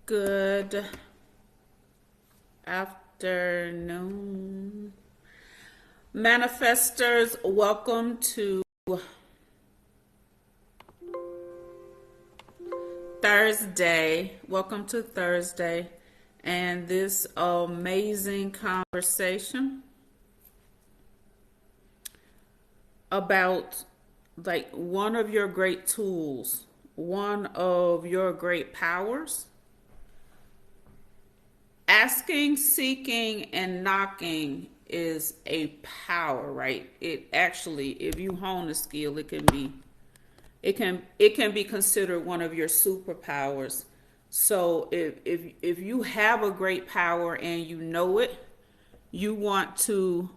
Good afternoon. Manifestors, welcome to Thursday. Welcome to Thursday and this amazing conversation about one of your great tools, one of your great powers. Asking, seeking, and knocking is a power, right? It actually, if you hone a skill, it can be considered one of your superpowers. So if you have a great power and you know it, you want to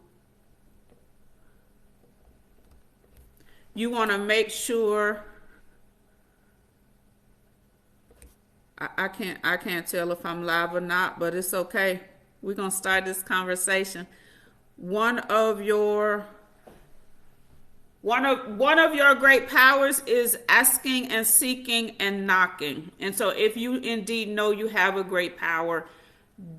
make sure. I can't tell if I'm live or not, but it's okay. We're gonna start this conversation. One of your great powers is asking and seeking and knocking. And so if you indeed know you have a great power,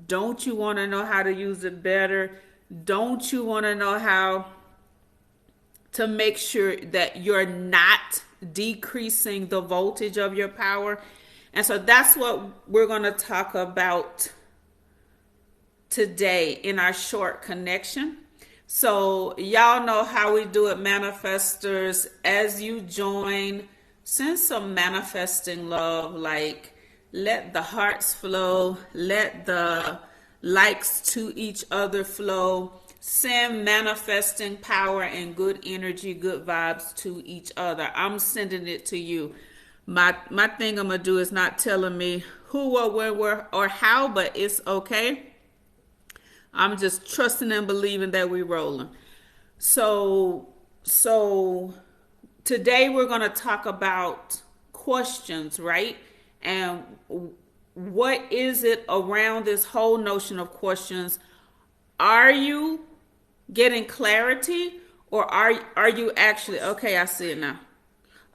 don't you want to know how to use it better? Don't you want to know how to make sure that you're not decreasing the voltage of your power? And so that's what we're going to talk about today in our short connection. So y'all know how we do it, manifestors. As you join, send some manifesting love, like let the hearts flow, let the likes to each other flow. Send manifesting power and good energy, good vibes to each other. I'm sending it to you. My thing I'm gonna do is not telling me who or where or how, but it's okay. I'm just trusting and believing that we're rolling. So today we're gonna talk about questions, right? And what is it around this whole notion of questions? Are you getting clarity, or are you actually okay? I see it now.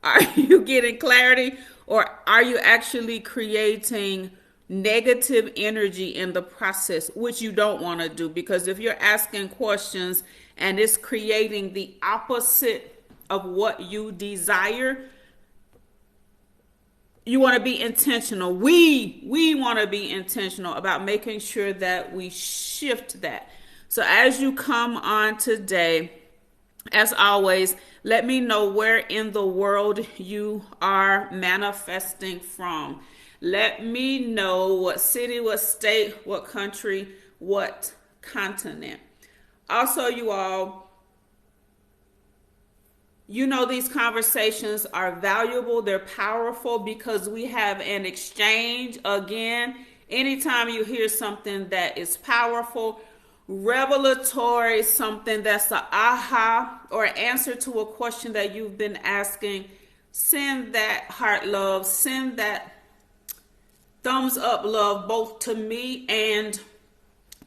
Are you getting clarity, or are you actually creating negative energy in the process, which you don't want to do? Because if you're asking questions and it's creating the opposite of what you desire, you want to be intentional. We want to be intentional about making sure that we shift that. So as you come on today, as always, let me know where in the world you are manifesting from. Let me know what city, what state, what country, what continent. Also, you all, you know these conversations are valuable, they're powerful because we have an exchange. Again, anytime you hear something that is powerful, revelatory, something that's an aha or an answer to a question that you've been asking, send that heart love, send that thumbs up love, both to me and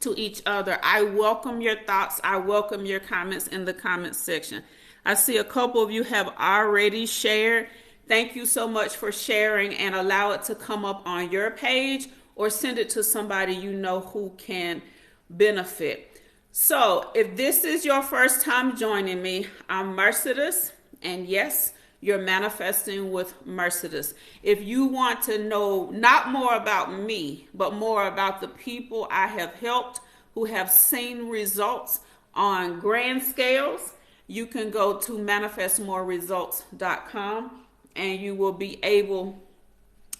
to each other. I welcome your thoughts. I welcome your comments in the comments section. I see a couple of you have already shared. Thank you so much for sharing, and allow it to come up on your page or send it to somebody you know who can benefit. So if this is your first time joining me, I'm Mercedes, and yes, you're manifesting with Mercedes. If you want to know not more about me, but more about the people I have helped who have seen results on grand scales, you can go to manifestmoreresults.com and you'll be able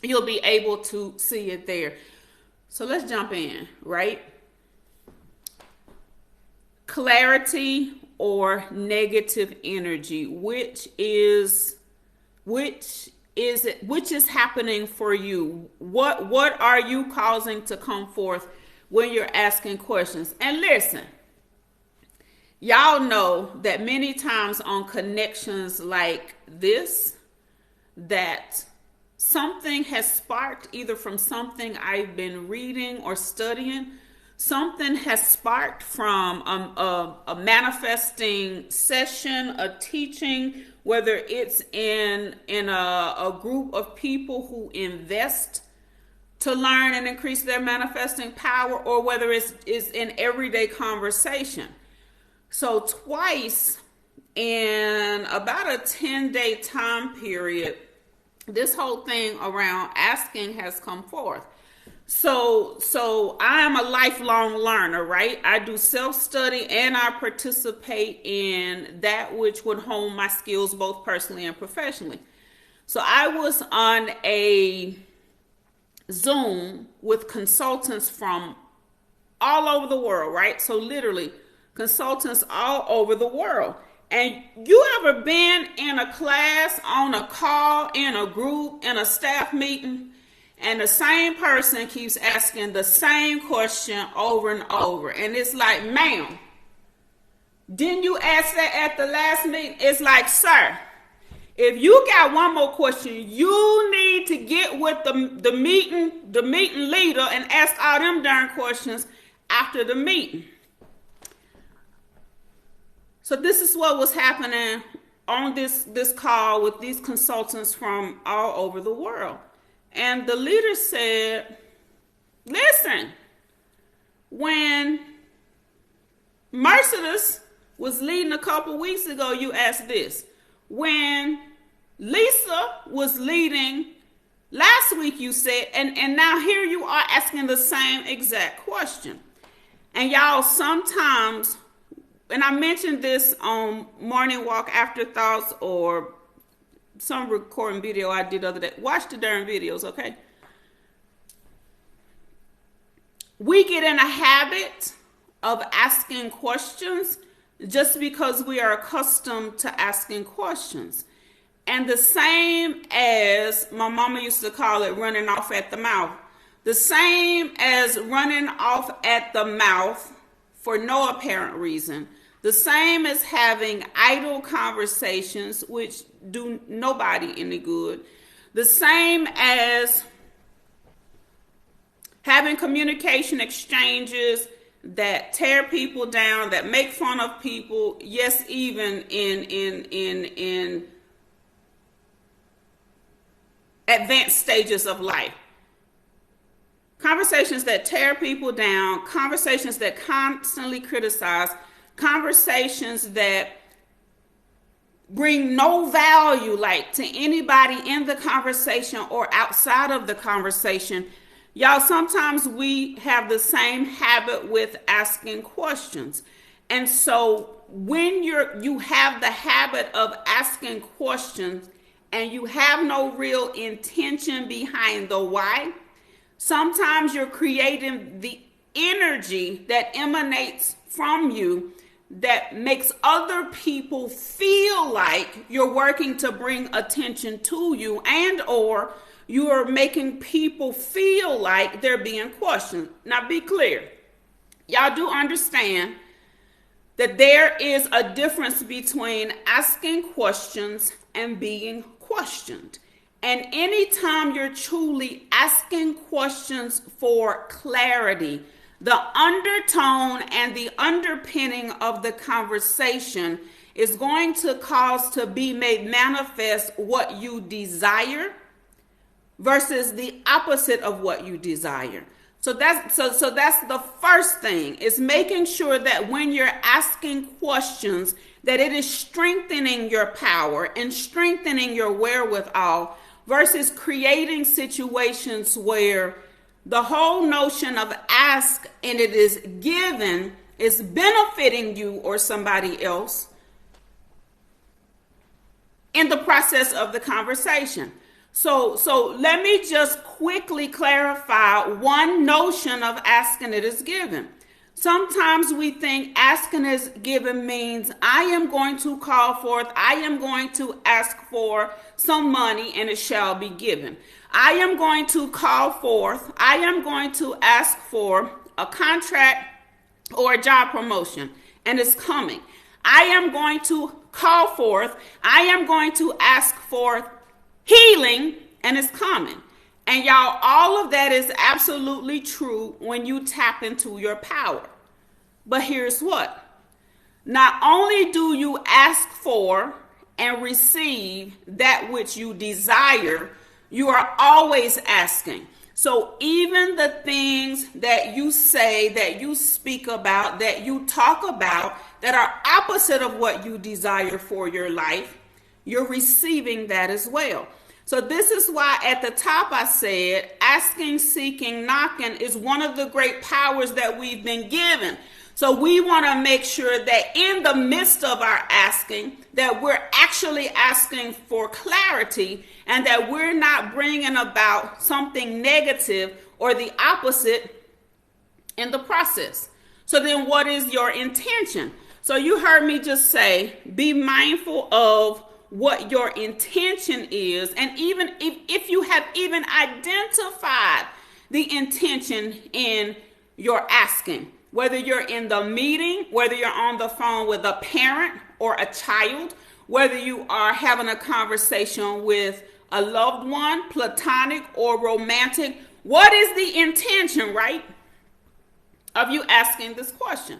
to see it there. So let's jump in, right? Clarity or negative energy, which is happening for you? What are you causing to come forth when you're asking questions? And listen, y'all know that many times on connections like this, that something has sparked either from something I've been reading or studying. Something has sparked from a manifesting session, a teaching, whether it's in a group of people who invest to learn and increase their manifesting power, or whether it's in everyday conversation. So twice in about a 10-day time period, this whole thing around asking has come forth. So I am a lifelong learner, right? I do self-study and I participate in that which would hone my skills both personally and professionally. So I was on a Zoom with consultants from all over the world, right? So literally consultants all over the world. And you ever been in a class, on a call, in a group, in a staff meeting, and the same person keeps asking the same question over and over? And it's like, ma'am, didn't you ask that at the last meeting? It's like, sir, if you got one more question, you need to get with the meeting leader and ask all them darn questions after the meeting. So this is what was happening on this call with these consultants from all over the world. And the leader said, listen, when Mercedes was leading a couple weeks ago, you asked this. When Lisa was leading last week, you said, and now here you are asking the same exact question. And y'all, sometimes, and I mentioned this on Morning Walk Afterthoughts or some recording video I did the other day. Watch the darn videos, okay? We get in a habit of asking questions just because we are accustomed to asking questions. And the same as my mama used to call it running off at the mouth. The same as running off at the mouth for no apparent reason. The same as having idle conversations, which do nobody any good. The same as having communication exchanges that tear people down, that make fun of people, yes, even in advanced stages of life. Conversations that tear people down, conversations that constantly criticize, conversations that bring no value like to anybody in the conversation or outside of the conversation. Y'all, sometimes we have the same habit with asking questions. And so when you have the habit of asking questions and you have no real intention behind the why, sometimes you're creating the energy that emanates from you that makes other people feel like you're working to bring attention to you, and or you are making people feel like they're being questioned. Now be clear. Y'all do understand that there is a difference between asking questions and being questioned. And anytime you're truly asking questions for clarity, the undertone and the underpinning of the conversation is going to cause to be made manifest what you desire versus the opposite of what you desire. So that's the first thing, is making sure that when you're asking questions, that it is strengthening your power and strengthening your wherewithal versus creating situations where the whole notion of ask and it is given is benefiting you or somebody else in the process of the conversation. So let me just quickly clarify one notion of asking it is given. Sometimes we think asking is given means I am going to call forth, I am going to ask for some money and it shall be given. I am going to call forth, I am going to ask for a contract or a job promotion and it's coming. I am going to call forth, I am going to ask for healing and it's coming. And y'all, all of that is absolutely true when you tap into your power. But here's what. Not only do you ask for and receive that which you desire, you are always asking. So even the things that you say, that you speak about, that you talk about, that are opposite of what you desire for your life, you're receiving that as well. So this is why at the top I said asking, seeking, knocking is one of the great powers that we've been given. So we want to make sure that in the midst of our asking, that we're actually asking for clarity and that we're not bringing about something negative or the opposite in the process. So then what is your intention? So you heard me just say, be mindful of what your intention is. And even if you have even identified the intention in your asking, whether you're in the meeting, whether you're on the phone with a parent or a child, whether you are having a conversation with a loved one, platonic or romantic, what is the intention, right, of you asking this question?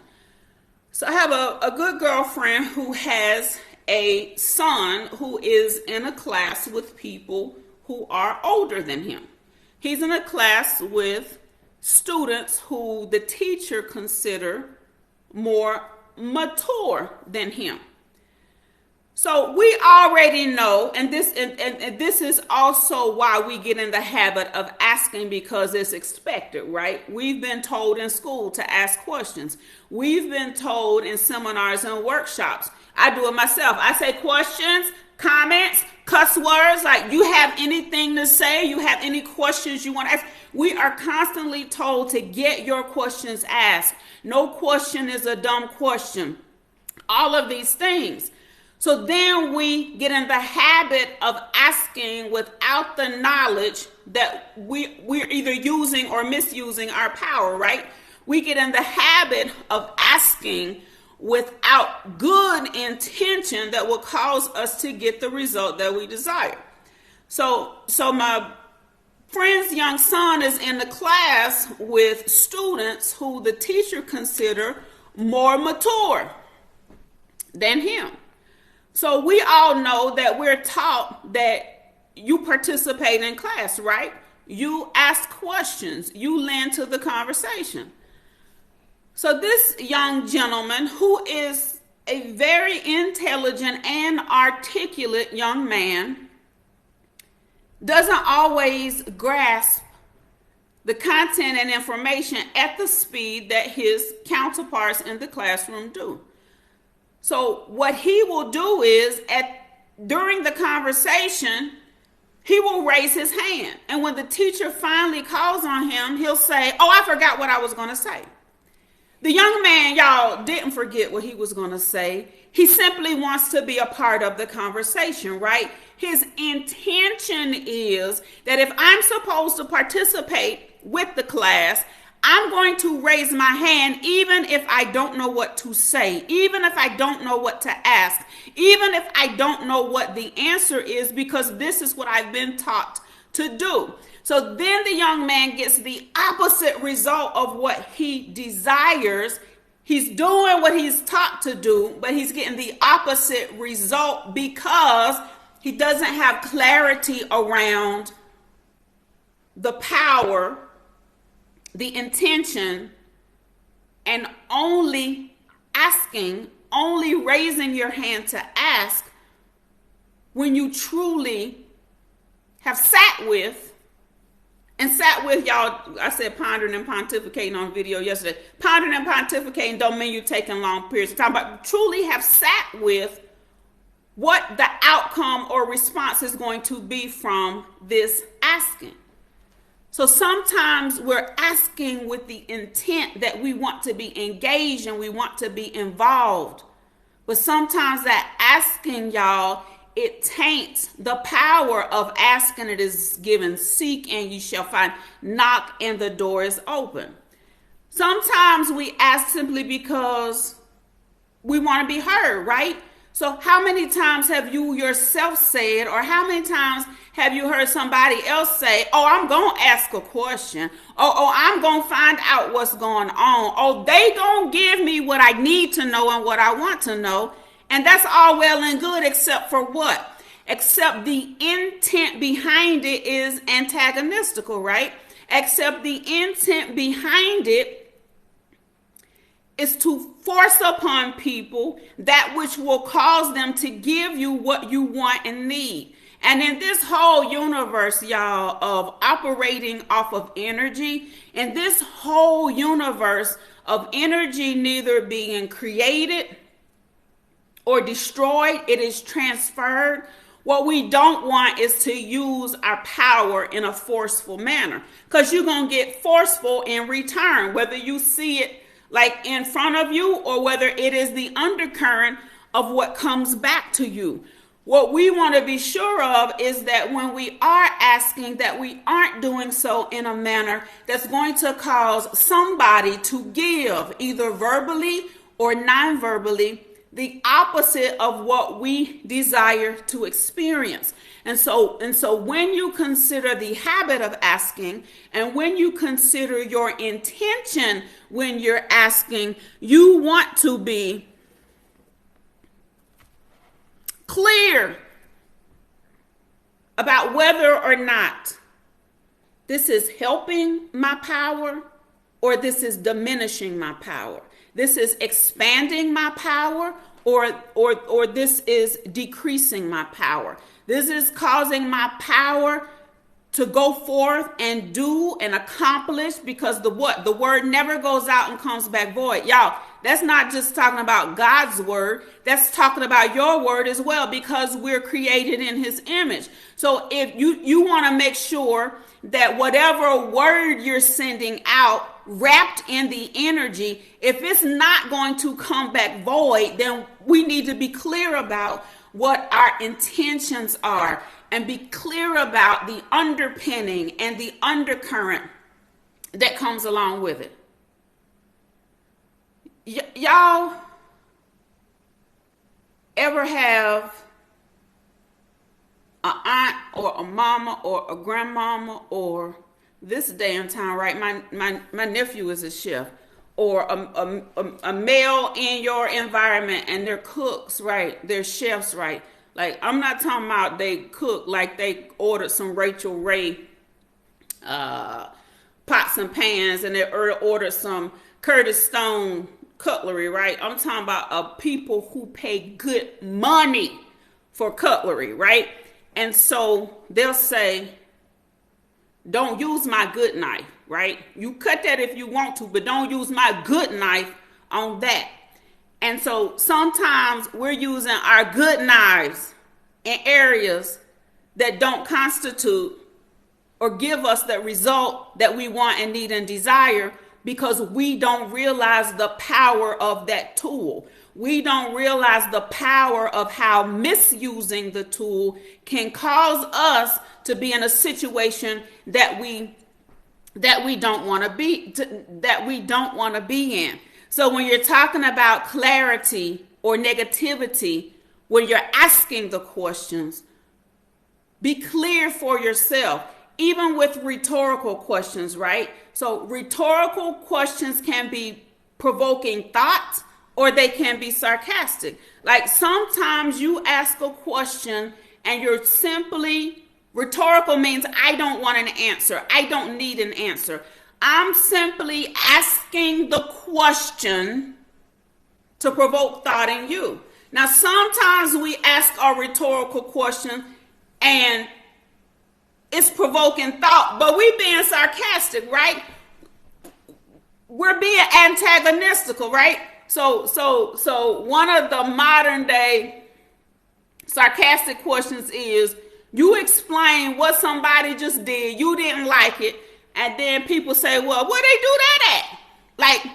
So I have a good girlfriend who has a son who is in a class with people who are older than him. He's in a class with students who the teacher consider more mature than him. So we already know, and this is also why we get in the habit of asking, because it's expected, right? We've been told in school to ask questions. We've been told in seminars and workshops. I do it myself. I say questions, comments, cuss words, like you have anything to say, you have any questions you want to ask. We are constantly told to get your questions asked. No question is a dumb question. All of these things. So then we get in the habit of asking without the knowledge that we're either using or misusing our power, right? We get in the habit of asking without good intention that will cause us to get the result that we desire. So my friend's young son is in the class with students who the teacher consider more mature than him. So we all know that we're taught that you participate in class, right? You ask questions, you lend to the conversation. So this young gentleman, who is a very intelligent and articulate young man, doesn't always grasp the content and information at the speed that his counterparts in the classroom do. So what he will do is during the conversation, he will raise his hand. And when the teacher finally calls on him, he'll say, "Oh, I forgot what I was going to say." The young man, y'all, didn't forget what he was going to say. He simply wants to be a part of the conversation, right? His intention is that if I'm supposed to participate with the class, I'm going to raise my hand even if I don't know what to say, even if I don't know what to ask, even if I don't know what the answer is, because this is what I've been taught to do. So then the young man gets the opposite result of what he desires. He's doing what he's taught to do, but he's getting the opposite result because he doesn't have clarity around the power, the intention, and only asking, only raising your hand to ask when you truly have sat with, y'all, I said pondering and pontificating on video yesterday. Pondering and pontificating don't mean you taking long periods of time, but truly have sat with what the outcome or response is going to be from this asking. So sometimes we're asking with the intent that we want to be engaged and we want to be involved. But sometimes that asking, y'all, it taints the power of asking. It is given, seek and you shall find, knock and the door is open. Sometimes we ask simply because we want to be heard, right? So how many times have you yourself said, or how many times have you heard somebody else say, "Oh, I'm going to ask a question. Oh, I'm going to find out what's going on. Oh, they going to give me what I need to know and what I want to know." And that's all well and good, except for what? Except the intent behind it is antagonistical, right? except the intent behind it is to force upon people that which will cause them to give you what you want and need. And in this whole universe, y'all, of operating off of energy, in this whole universe of energy neither being created or destroyed, it is transferred. What we don't want is to use our power in a forceful manner, because you're going to get forceful in return, whether you see it like in front of you or whether it is the undercurrent of what comes back to you. What we want to be sure of is that when we are asking, that we aren't doing so in a manner that's going to cause somebody to give, either verbally or non-verbally, the opposite of what we desire to experience. And so when you consider the habit of asking, and when you consider your intention when you're asking, you want to be clear about whether or not this is helping my power or this is diminishing my power. This is expanding my power or this is decreasing my power. This is causing my power to go forth and do and accomplish, because the word never goes out and comes back void. Y'all, that's not just talking about God's word. That's talking about your word as well, because we're created in his image. So if you want to make sure that whatever word you're sending out wrapped in the energy, if it's not going to come back void, then we need to be clear about what our intentions are and be clear about the underpinning and the undercurrent that comes along with it. Y'all ever have an aunt or a mama or a grandmama, or this day and time, right? My nephew is a chef, or a male in your environment, and they're cooks, right? They're chefs, right? Like, I'm not talking about they cook like they ordered some Rachel Ray pots and pans, and they ordered some Curtis Stone cutlery, right? I'm talking about people who pay good money for cutlery, right? And so they'll say, don't use my good knife, right? You cut that if you want to, but don't use my good knife on that. And so sometimes we're using our good knives in areas that don't constitute or give us the result that we want and need and desire, because we don't realize the power of that tool. We don't realize the power of how misusing the tool can cause us to be in a situation that we don't want to be in. So when you're talking about clarity or negativity, when you're asking the questions, be clear for yourself, even with rhetorical questions, right? So rhetorical questions can be provoking thought, or they can be sarcastic. Like, sometimes you ask a question and you're simply, rhetorical means I don't want an answer. I don't need an answer. I'm simply asking the question to provoke thought in you. Now, sometimes we ask our rhetorical question and it's provoking thought, but we being sarcastic, right? We're being antagonistical, right? So one of the modern day sarcastic questions is, you explain what somebody just did, you didn't like it, and then people say, well, where they do that at? Like,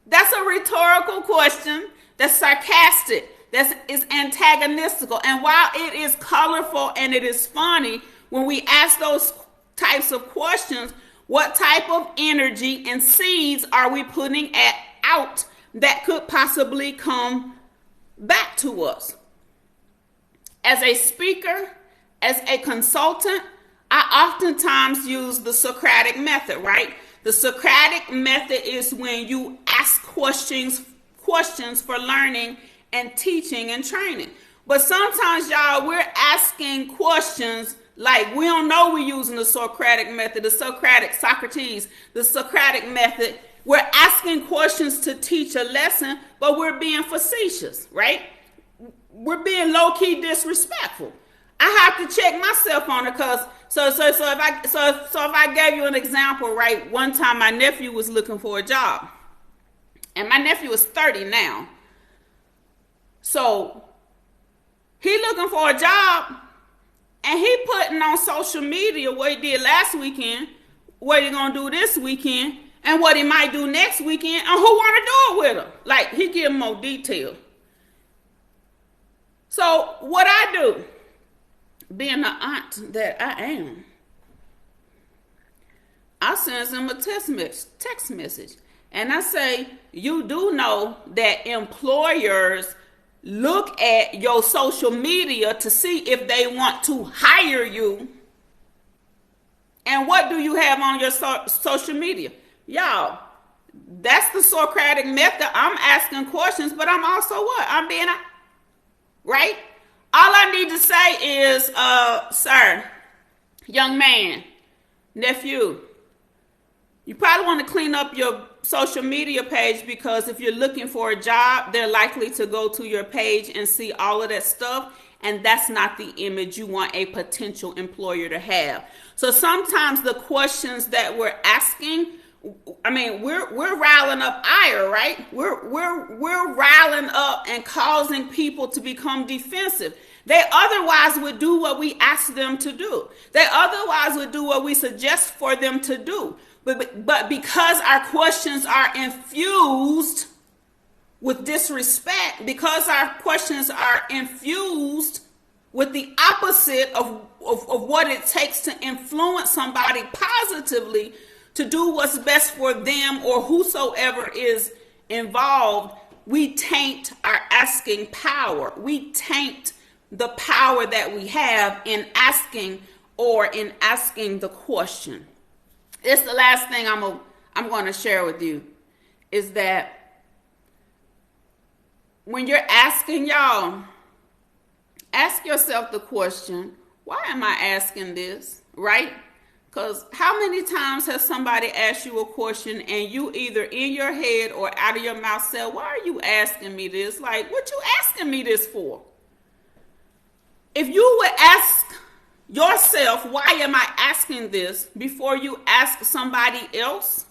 that's a rhetorical question that's sarcastic, is antagonistical. And while it is colorful and it is funny, when we ask those types of questions, what type of energy and seeds are we putting out that could possibly come back to us? As a speaker, as a consultant, I oftentimes use the Socratic method, right? The Socratic method is when you ask questions for learning and teaching and training. But sometimes, y'all, we're asking questions Like, we don't know we're using the Socratic method, the Socratic Socrates, the Socratic method. We're asking questions to teach a lesson, but we're being facetious, right? We're being low-key disrespectful. I have to check myself on it, because if I gave you an example, right? One time my nephew was looking for a job. And my nephew is 30 now. So he looking for a job, and he putting on social media what he did last weekend, what he gonna do this weekend, and what he might do next weekend, and who wanna do it with him. Like, he give more detail. So what I do, being the aunt that I am, I send him a text message. And I say, you do know that employers look at your social media to see if they want to hire you. And what do you have on your social media? Y'all, that's the Socratic method. I'm asking questions, but I'm also what? I'm being, right? All I need to say is, sir, young man, nephew, you probably want to clean up your social media page, because if you're looking for a job, they're likely to go to your page and see all of that stuff. And that's not the image you want a potential employer to have. So sometimes the questions that we're asking, I mean, we're riling up ire, right? We're riling up and causing people to become defensive. They otherwise would do what we ask them to do. They otherwise would do what we suggest for them to do. But because our questions are infused with disrespect, because our questions are infused with the opposite of what it takes to influence somebody positively to do what's best for them or whosoever is involved, we taint our asking power. We taint the power that we have in asking the question. It's the last thing I'm going to share with you, is that when you're asking, y'all, ask yourself the question, why am I asking this, right? Because how many times has somebody asked you a question and you either in your head or out of your mouth said, why are you asking me this? Like, what you asking me this for? If you would ask yourself, why am I asking this, before you ask somebody else,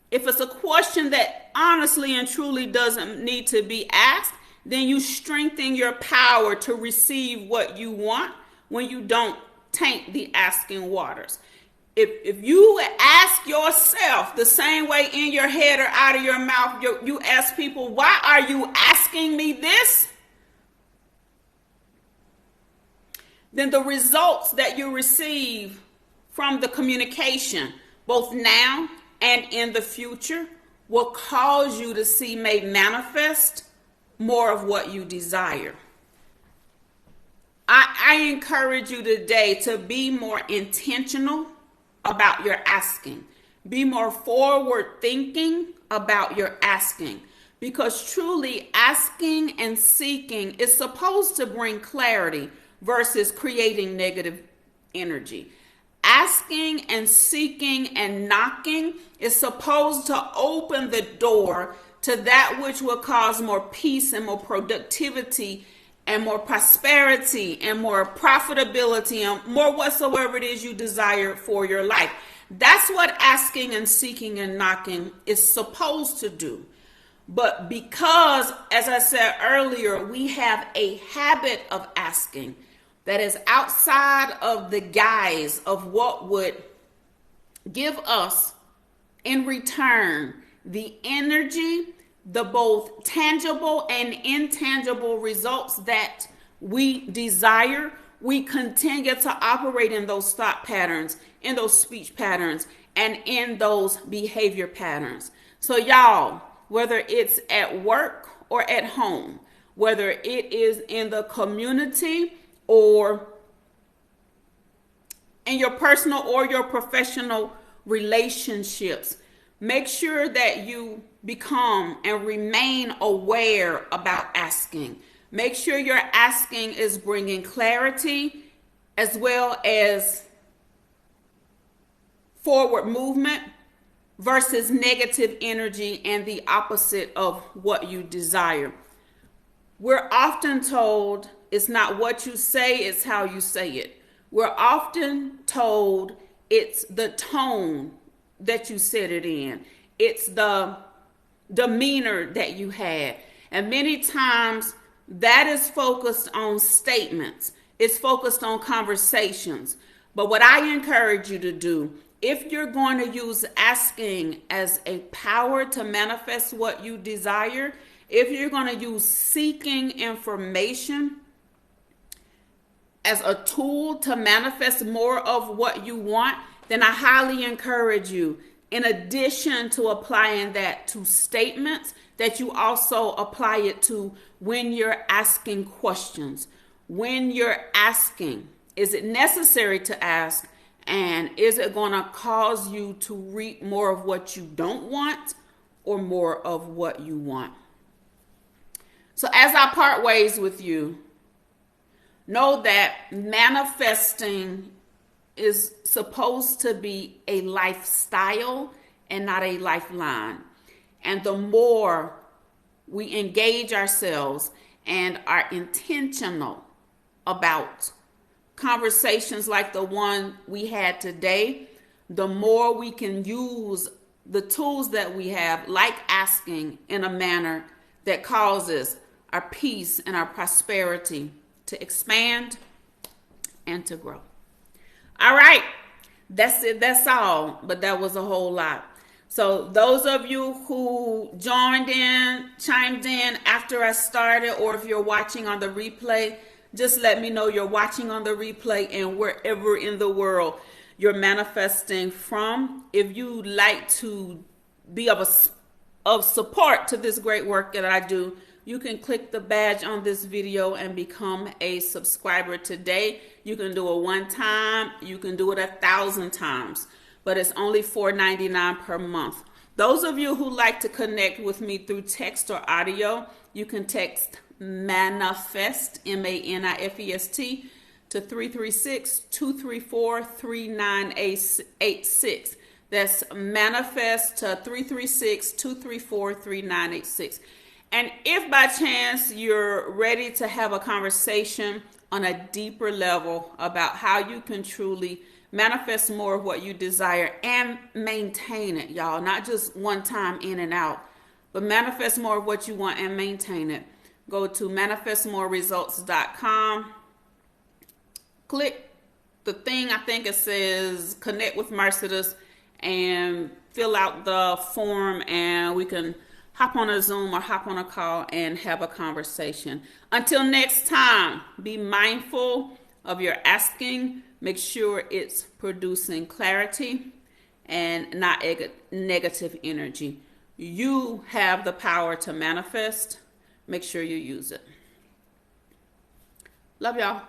if it's a question that honestly and truly doesn't need to be asked, then you strengthen your power to receive what you want when you don't taint the asking waters. If you would ask yourself the same way in your head or out of your mouth, you ask people, why are you asking me this? Then the results that you receive from the communication, both now and in the future, will cause you to see made manifest more of what you desire. I encourage you today to be more intentional about your asking. Be more forward thinking about your asking. Because truly asking and seeking is supposed to bring clarity versus creating negative energy. Asking and seeking and knocking is supposed to open the door to that which will cause more peace and more productivity and more prosperity and more profitability and more whatsoever it is you desire for your life. That's what asking and seeking and knocking is supposed to do. But because, as I said earlier, we have a habit of asking that is outside of the guise of what would give us in return the energy, the both tangible and intangible results that we desire, we continue to operate in those thought patterns, in those speech patterns, and in those behavior patterns. So y'all, whether it's at work or at home, whether it is in the community or in your personal or your professional relationships, make sure that you become and remain aware about asking. Make sure your asking is bringing clarity as well as forward movement versus negative energy and the opposite of what you desire. We're often told it's not what you say, it's how you say it. We're often told it's the tone that you said it in. It's the demeanor that you had. And many times that is focused on statements. It's focused on conversations. But what I encourage you to do, if you're going to use asking as a power to manifest what you desire, if you're going to use seeking information as a tool to manifest more of what you want, then I highly encourage you, in addition to applying that to statements, that you also apply it to when you're asking questions. When you're asking, is it necessary to ask? And is it going to cause you to reap more of what you don't want or more of what you want? So as I part ways with you, know that manifesting is supposed to be a lifestyle and not a lifeline. And the more we engage ourselves and are intentional about conversations like the one we had today, the more we can use the tools that we have, like asking, in a manner that causes our peace and our prosperity to expand and to grow. All right, that's it. That's all. But that was a whole lot. So those of you who chimed in after I started, or if you're watching on the replay, just let me know you're watching on the replay and wherever in the world you're manifesting from. If you'd like to be of support to this great work that I do, you can click the badge on this video and become a subscriber today. You can do it one time. You can do it 1,000 times, but it's only $4.99 per month. Those of you who like to connect with me through text or audio, you can text MANIFEST, MANIFEST, to 336-234-3986. That's MANIFEST to 336-234-3986. And if by chance you're ready to have a conversation on a deeper level about how you can truly manifest more of what you desire and maintain it, y'all, not just one time in and out, but manifest more of what you want and maintain it, go to manifestmoreresults.com. Click the thing, I think it says connect with Mercedes, and fill out the form, and we can hop on a Zoom or hop on a call and have a conversation. Until next time, be mindful of your asking. Make sure it's producing clarity and not negative energy. You have the power to manifest. Make sure you use it. Love y'all.